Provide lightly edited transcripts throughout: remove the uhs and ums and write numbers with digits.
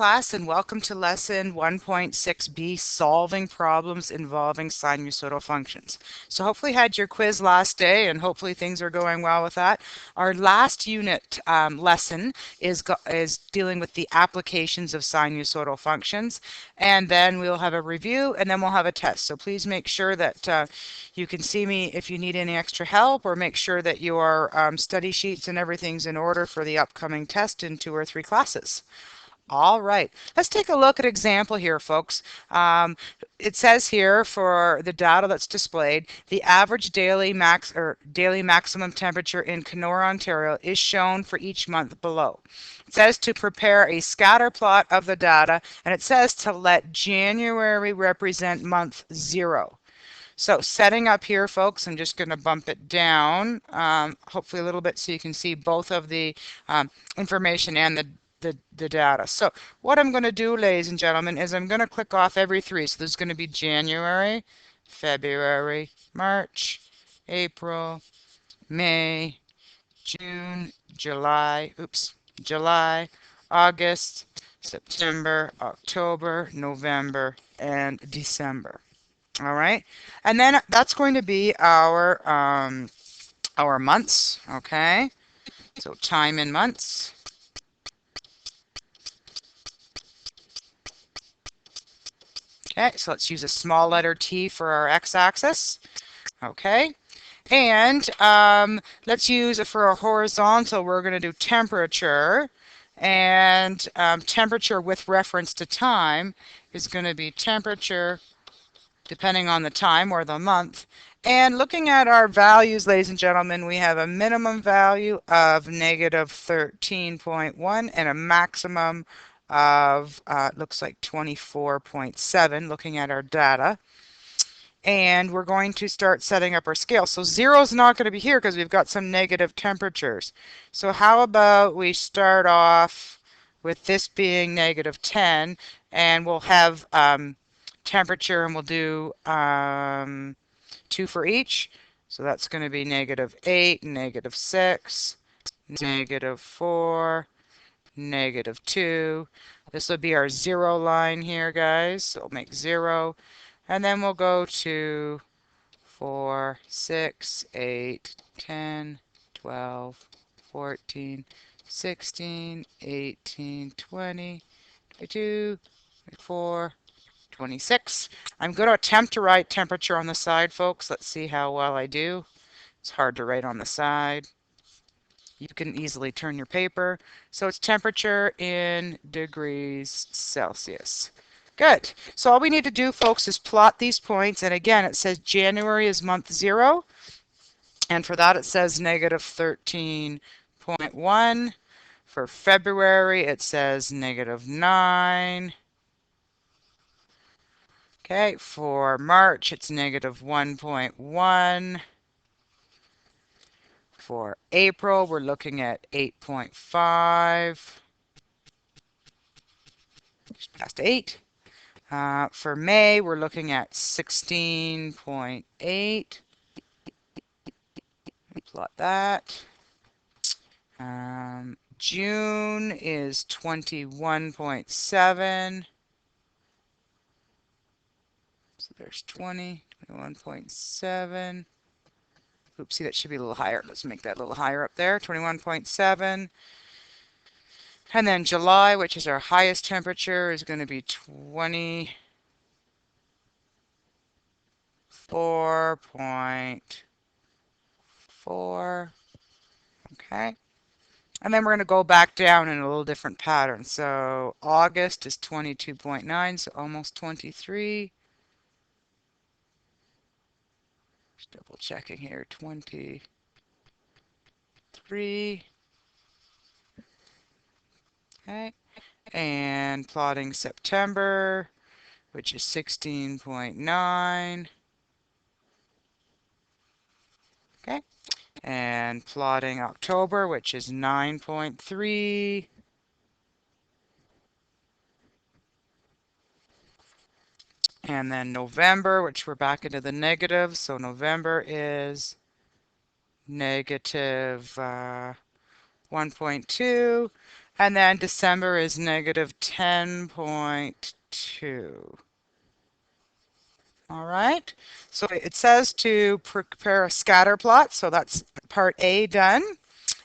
class, and welcome to lesson 1.6b, solving problems involving sinusoidal functions. So hopefully you had your quiz last day, and hopefully things are going well with that. Our last unit lesson is dealing with the applications of sinusoidal functions, and then we'll have a review, and then we'll have a test. So please make sure that you can see me if you need any extra help, or make sure that your study sheets and everything's in order for the upcoming test in 2 or 3 classes. All right, let's take a look at example here, folks. It says here for the data that's displayed, the average daily maximum temperature in Kenora, Ontario is shown for each month below. It says to prepare a scatter plot of the data, and it says to let January represent month 0. So setting up here, folks, I'm just going to bump it down, hopefully a little bit so you can see both of the information and the data. So what I'm going to do, ladies and gentlemen, is I'm going to click off every 3. So there's going to be January, February, March, April, May, June, July, August, September, October, November, and December. All right, and then that's going to be our months. Okay, so time in months. Okay, so let's use a small letter T for our x-axis. Okay, and let's use it for a horizontal. We're going to do temperature, and temperature with reference to time is going to be temperature depending on the time or the month. And looking at our values, ladies and gentlemen, we have a minimum value of negative 13.1 and a maximum of, looks like 24.7, looking at our data. And we're going to start setting up our scale. So 0 is not going to be here because we've got some negative temperatures. So how about we start off with this being negative 10, and we'll have temperature, and we'll do 2 for each. So that's going to be negative 8, negative 6, negative 4, negative 2. This will be our 0 line here, guys. So we'll make 0. And then we'll go to 4, 6, 8, 10, 12, 14, 16, 18, 20, 22, 24, 26. I'm going to attempt to write temperature on the side, folks. Let's see how well I do. It's hard to write on the side. You can easily turn your paper. So it's temperature in degrees Celsius. Good. So all we need to do, folks, is plot these points. And again, it says January is month 0. And for that, it says negative 13.1. For February, it says negative 9. Okay, for March, it's negative 1.1. For April, we're looking at 8.5. Just past 8. For May, we're looking at 16.8. Plot that. June is 21.7. So there's 21.7. Oopsie, that should be a little higher. Let's make that a little higher up there. 21.7. And then July, which is our highest temperature, is going to be 24.4. Okay. And then we're going to go back down in a little different pattern. So August is 22.9, so almost 23. Just double checking here, 23. Okay. And plotting September, which is 16.9. Okay. And plotting October, which is 9.3. And then November, which we're back into the negative. So November is negative 1.2. And then December is negative 10.2. All right, so it says to prepare a scatter plot, so that's part A done,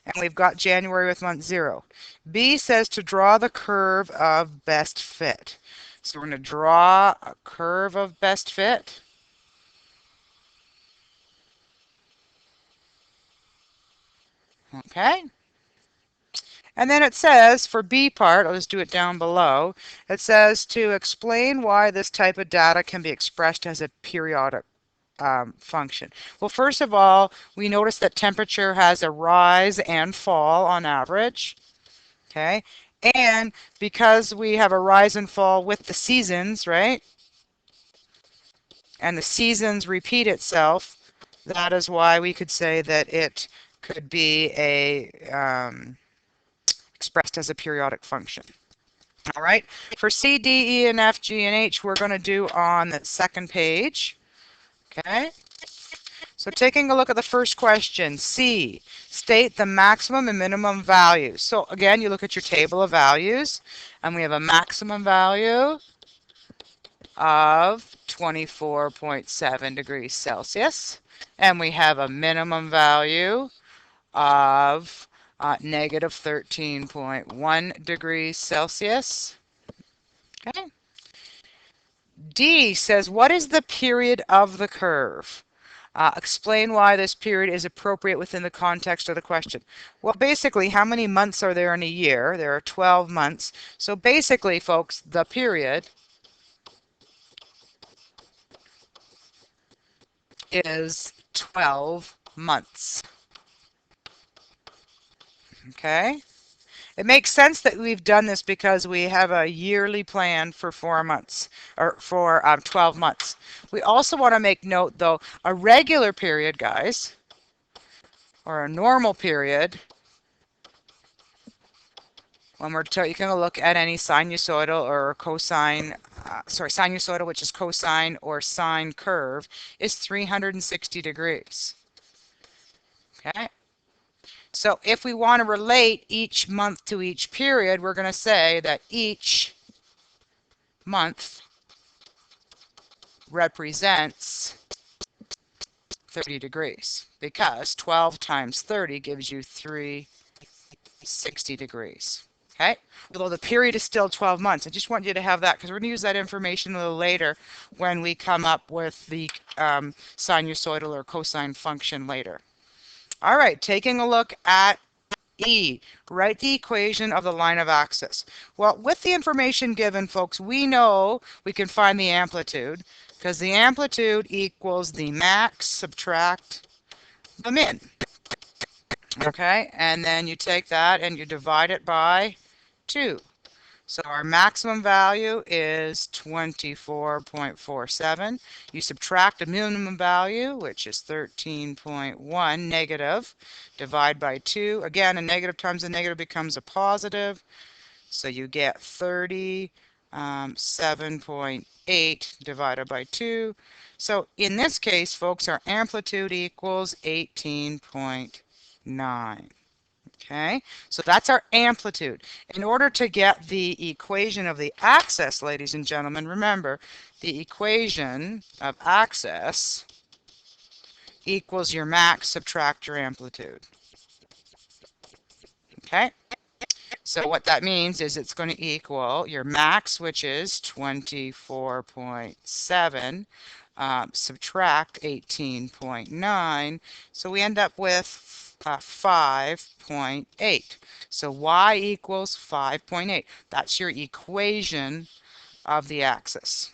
and we've got January with month 0. B says to draw the curve of best fit. So we're going to draw a curve of best fit. Okay. And then it says for B part, I'll just do it down below, it says to explain why this type of data can be expressed as a periodic function. Well, first of all, we notice that temperature has a rise and fall on average. Okay. And because we have a rise and fall with the seasons, right? And the seasons repeat itself, that is why we could say that it could be expressed as a periodic function. All right. For C, D, E, and F, G, and H, we're going to do on the second page. Okay. So taking a look at the first question, C, state the maximum and minimum values. So again, you look at your table of values, and we have a maximum value of 24.7 degrees Celsius, and we have a minimum value of negative 13.1 degrees Celsius. Okay. D says, what is the period of the curve? Explain why this period is appropriate within the context of the question. Well, basically, how many months are there in a year? There are 12 months. So basically, folks, the period is 12 months. Okay? It makes sense that we've done this because we have a yearly plan for 4 months, or for 12 months. We also want to make note, though, a regular period, guys, or a normal period, when we're taking a look at any sinusoidal or cosine, sinusoidal, which is cosine or sine curve, is 360 degrees. Okay? So if we want to relate each month to each period, we're going to say that each month represents 30 degrees because 12 times 30 gives you 360 degrees. Okay, although the period is still 12 months. I just want you to have that because we're going to use that information a little later when we come up with the sinusoidal or cosine function later. All right, taking a look at E, write the equation of the line of axis. Well, with the information given, folks, we know we can find the amplitude because the amplitude equals the max subtract the min. Okay, and then you take that and you divide it by 2. So our maximum value is 24.47. You subtract a minimum value, which is 13.1 negative, divide by 2. Again, a negative times a negative becomes a positive. So you get 37.8 divided by 2. So in this case, folks, our amplitude equals 18.9. Okay, so that's our amplitude. In order to get the equation of the axis, ladies and gentlemen, remember the equation of axis equals your max subtract your amplitude. Okay, so what that means is it's going to equal your max, which is 24.7, subtract 18.9, so we end up with 5.8. So y equals 5.8. That's your equation of the axis.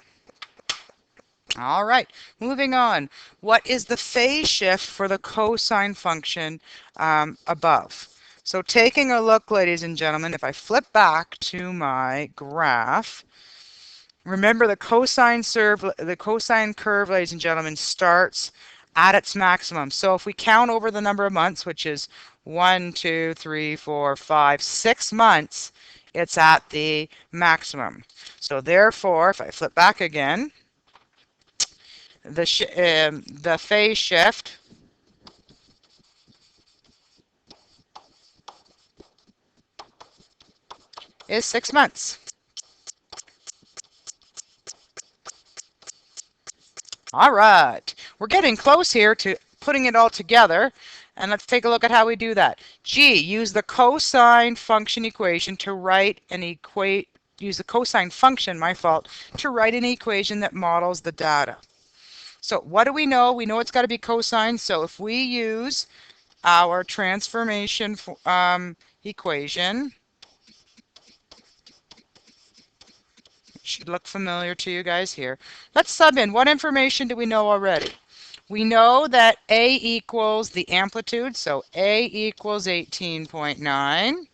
All right, moving on. What is the phase shift for the cosine function above? So taking a look, ladies and gentlemen, if I flip back to my graph, remember the cosine curve, ladies and gentlemen, starts at its maximum. So if we count over the number of months, which is 1, 2, 3, 4, 5, 6 months, it's at the maximum. So therefore, if I flip back again, the phase shift is 6 months. All right, we're getting close here to putting it all together. And let's take a look at how we do that. G, use the cosine function equation to write an use the cosine function, my fault, to write an equation that models the data. So what do we know? We know it's got to be cosine. So if we use our transformation equation, it should look familiar to you guys here. Let's sub in. What information do we know already? We know that A equals the amplitude, so A equals 18.9.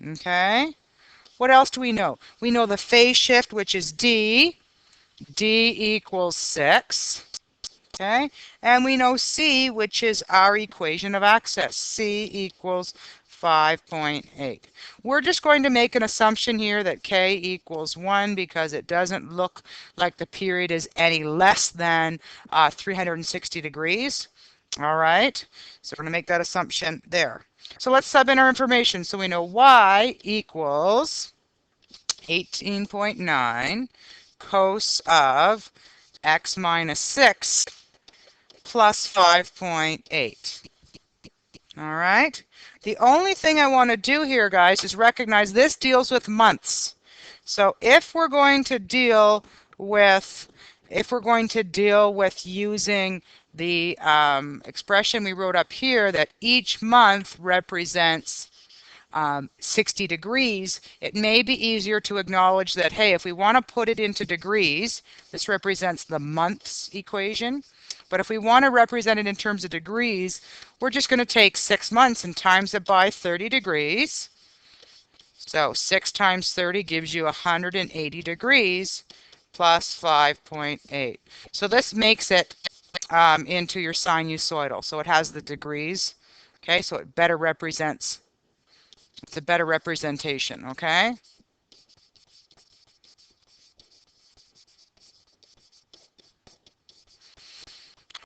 Okay. What else do we know? We know the phase shift, which is D. D equals 6. Okay. And we know C, which is our equation of access. C equals 5.8. We're just going to make an assumption here that K equals 1 because it doesn't look like the period is any less than 360 degrees. All right, so we're going to make that assumption there. So let's sub in our information. So we know Y equals 18.9 cos of x minus 6 plus 5.8. All right. The only thing I want to do here, guys, is recognize this deals with months. So if we're going to deal with using the expression we wrote up here that each month represents 60 degrees, it may be easier to acknowledge that, hey, if we want to put it into degrees, this represents the months equation. But if we want to represent it in terms of degrees, we're just going to take 6 months and times it by 30 degrees. So 6 times 30 gives you 180 degrees plus 5.8. So this makes it into your sinusoidal. So it has the degrees. Okay, so it better represents, it's a better representation, okay?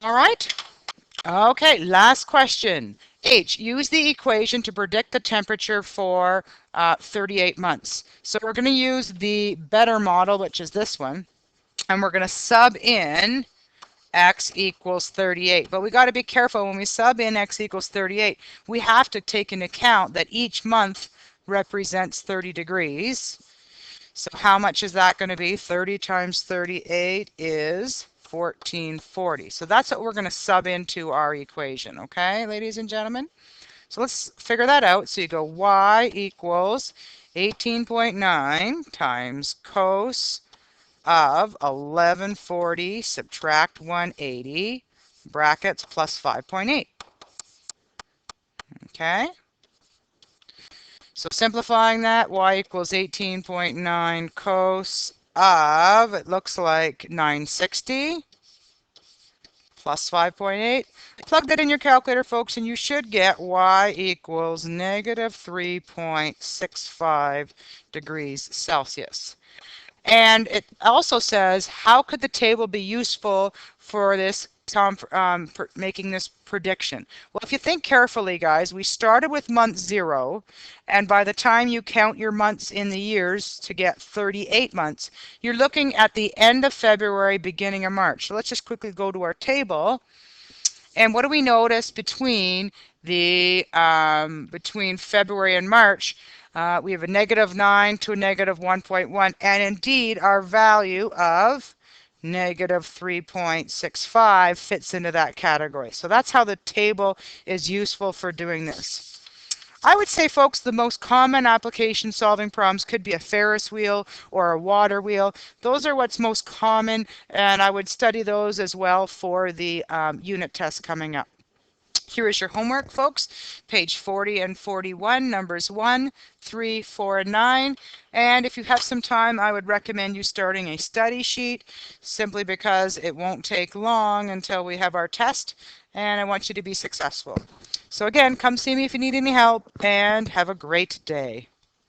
All right. Okay, last question. H, use the equation to predict the temperature for 38 months. So we're going to use the better model, which is this one, and we're going to sub in x equals 38. But we got to be careful when we sub in x equals 38. We have to take into account that each month represents 30 degrees. So how much is that going to be? 30 times 38 is 1440. So that's what we're going to sub into our equation, okay, ladies and gentlemen? So let's figure that out. So you go y equals 18.9 times cos of 1140 subtract 180 brackets plus 5.8. Okay? So simplifying that, y equals 18.9 cos of, it looks like 960 plus 5.8. Plug that in your calculator, folks, and you should get y equals negative 3.65 degrees Celsius. And it also says, how could the table be useful for this making this prediction? Well, if you think carefully, guys, we started with month 0, and by the time you count your months in the years to get 38 months, you're looking at the end of February, beginning of March. So let's just quickly go to our table. And what do we notice between the between February and March? We have a -9 to a -1.1, and indeed our value of negative 3.65 fits into that category. So that's how the table is useful for doing this. I would say, folks, the most common application solving problems could be a Ferris wheel or a water wheel. Those are what's most common, and I would study those as well for the unit test coming up. Here is your homework, folks. Page 40 and 41, numbers 1, 3, 4, and 9. And if you have some time, I would recommend you starting a study sheet simply because it won't take long until we have our test, and I want you to be successful. So again, come see me if you need any help, and have a great day.